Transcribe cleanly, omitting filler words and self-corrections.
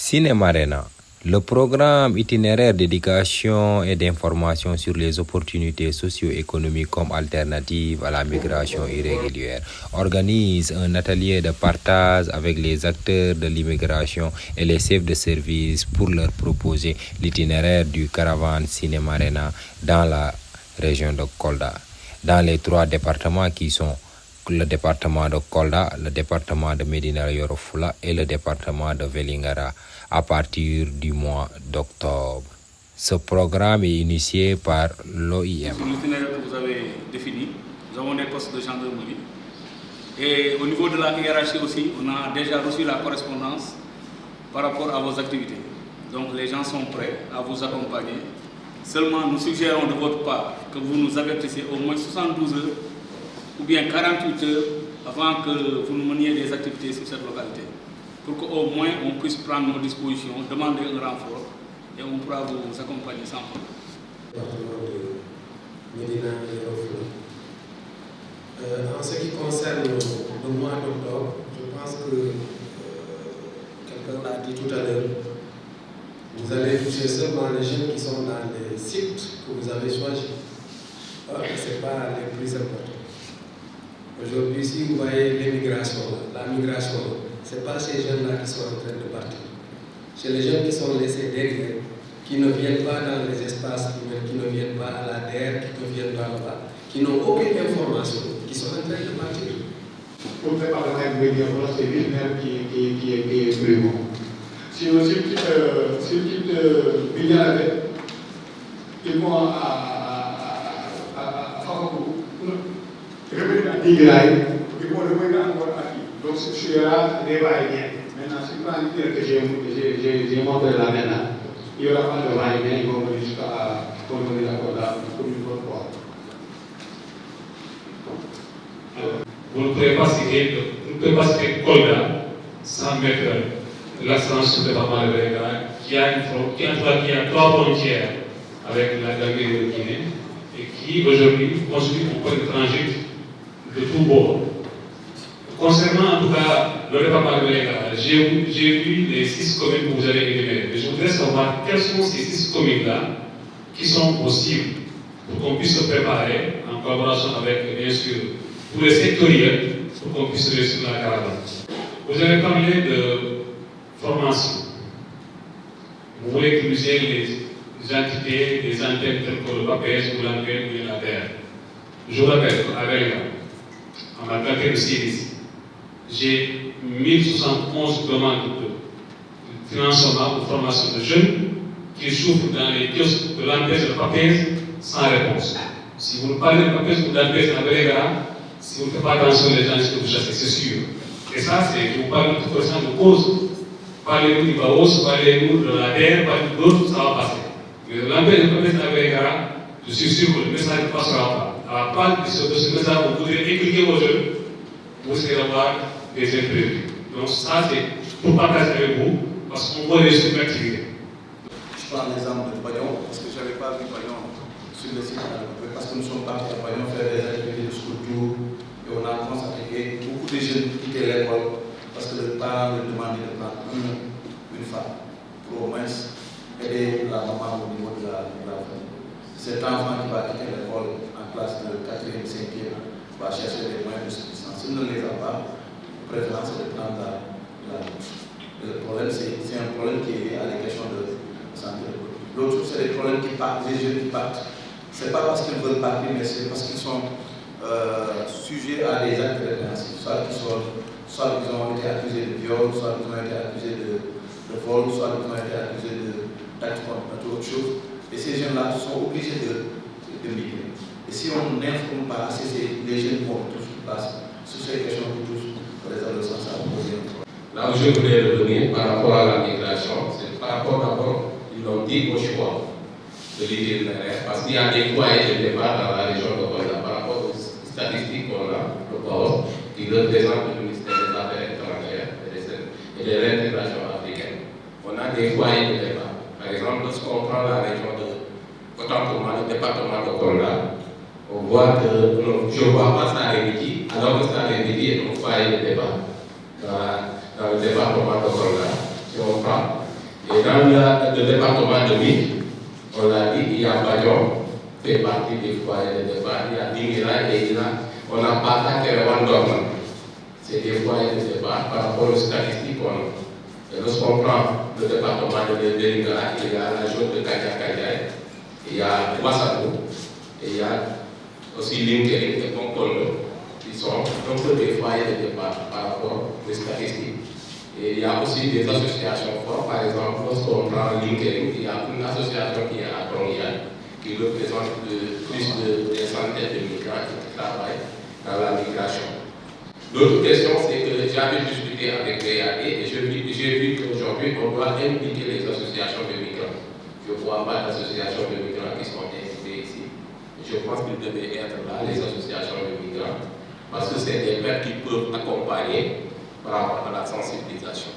Cinémarena, le programme itinéraire d'éducation et d'information sur les opportunités socio-économiques comme alternatives à la migration irrégulière, organise un atelier de partage avec les acteurs de l'immigration et les chefs de service pour leur proposer l'itinéraire du caravane Cinémarena dans la région de Kolda, dans les 3 départements qui sont le département de Kolda, le département de Médina Yoro Foulah et le département de Vélingara à partir du mois d'octobre. Ce programme est initié par l'OIM. Sur l'itinéraire que vous avez défini, nous avons des postes de gendarmerie. Et au niveau de la hiérarchie aussi, on a déjà reçu la correspondance par rapport à vos activités. Donc les gens sont prêts à vous accompagner. Seulement, nous suggérons de votre part que vous nous avertissez au moins 72 heures ou bien 48 heures avant que vous nous meniez des activités sur cette localité, pour qu'au moins on puisse prendre nos dispositions, demander un renfort et on pourra vous accompagner sans problème. En ce qui concerne le mois d'octobre, je pense que quelqu'un l'a dit tout à l'heure, vous allez toucher seulement les jeunes qui sont dans les sites que vous avez choisis. Ce n'est pas les plus importants. Aujourd'hui, si vous voyez l'immigration, la migration, ce n'est pas ces jeunes-là qui sont en train de partir. C'est les jeunes qui sont laissés derrière, qui ne viennent pas dans les espaces, qui ne viennent pas à la terre, qui ne viennent pas là-bas, qui n'ont aucune information, qui sont en train de partir. Pour préparer un médiateur, c'est l'itinéraire qui est prévu. Si le site Bignale, ils vont à Fafakou, revenir à Digraï, ils vont revenir encore à qui. Donc celui-là, des va-et-vient. Maintenant, si vous prenez que j'ai montré là maintenant, il y aura pas de va-et-vient, ils vont venir jusqu'à convenir la Kolda comme une bonne fois. Vous ne pouvez pas citer Kolda sans mettre l'accent sur le département de Vélingara qui a 3 frontières avec la Gambie et le Guinée et qui aujourd'hui constitue un point de transit de tous bords. Concernant en tout cas le département de Vélingara, j'ai vu les 6 communes que vous avez énumérées. Je voudrais savoir quelles sont ces 6 communes-là qui sont possibles pour qu'on puisse se préparer en collaboration avec, bien sûr, tous les sectoriels pour qu'on puisse réussir la caravane. Vous avez parlé de formation. Vous voulez utiliser les entités, les antennes telles que le PAPES ou l'ANPEN ou l'ADER. Je vous rappelle qu'avec en ma qualité de CIRIS, j'ai 1071 demandes de financement ou formation de jeunes qui souffrent dans les kiosques de l'ANPES et de PAPES sans réponse. Si vous ne parlez de PAPES ou d'ANPES en Vélingara, si vous ne faites pas attention les gens que vous chassez, c'est sûr. Et ça, c'est que vous parlez de toute façon de cause. Parlez-nous du BAOS, parlez-nous de la terre, parlez-nous d'autres, ça va passer. Mais l'empêche de commerce à Vélingara, je suis sûr que le message ne passera pas. À la part de ce message, vous voudrez expliquer aux jeunes, vous serez avoir des imprévus. Donc ça, c'est pour partager avec vous, parce qu'on voit réussir l'activité. Je prends l'exemple de Payon, parce que je n'avais pas vu Payon sur le site, parce que nous sommes partis à Payon faire des activités de school tour, et on a constaté que beaucoup de jeunes quittaient l'école parce que le parent leur demandait de prendre une femme pour au moins aider la maman au niveau de la famille. Cet enfant qui va quitter l'école en classe de 4e, 5e va chercher des moyens de subsistance. S'il ne les a pas, la préférence est de prendre la bouche. Le problème, c'est un problème qui est lié à des questions de santé. L'autre, c'est des problèmes qui partent, les jeunes qui partent. Ce n'est pas parce qu'ils veulent partir, mais c'est parce qu'ils sont sujets à des actes répréhensibles. Soit ils ont été accusés de viol, soit ils ont été accusés de vol, soit ils ont été accusés d'actes contre autre chose. Et ces jeunes-là sont obligés de migrer. Et si on n'informe pas assez, les jeunes vont tous place sur ces questions pour tous, pour les adolescents, ça va poser un problème. Là où je voulais revenir par rapport à la migration, c'est par rapport d'abord, ils l'ont dit au choix de l'itinéraire, parce qu'il y a des foyers de départ dans la région de Kolda par rapport aux statistiques qu'on a, le PAO, qui représente le ministère des Affaires étrangères et de l'intégration africaine. On a des foyers de départ. Par exemple, lorsqu'on prend la région de Kotampoma, le département de Kolda, on voit que je ne vois pas Saint-Rémy, alors que Saint-Rémy est un foyer de départ. Dans le département de Kolda, si on prend, Et dans le département de Mik, on l'a dit, il y a Badion, fait partie des foyers de départ, il y a Dingira et on a Bata Kerewan Dorman. C'est des foyers de départ par rapport aux statistiques qu'on a. Et lorsqu'on prend le département de Dingira, il y a la zone de Kadia, il y a Wassatou, et il y a aussi Linkering et Konkondo, qui sont un peu des foyers de départ par rapport aux statistiques. Et il y a aussi des associations fortes, par exemple, lorsqu'on prend LinkedIn, il y a une association qui est à Tongian, qui représente plus des centaines de migrants qui travaillent dans la migration. L'autre question, c'est que j'avais discuté avec BAD et j'ai vu qu'aujourd'hui, on doit impliquer les associations de migrants. Je ne vois pas d'associations de migrants qui sont invitées ici. Je pense qu'ils devaient être là, les associations de migrants, parce que c'est des pères qui peuvent accompagner par rapport à la sensibilisation.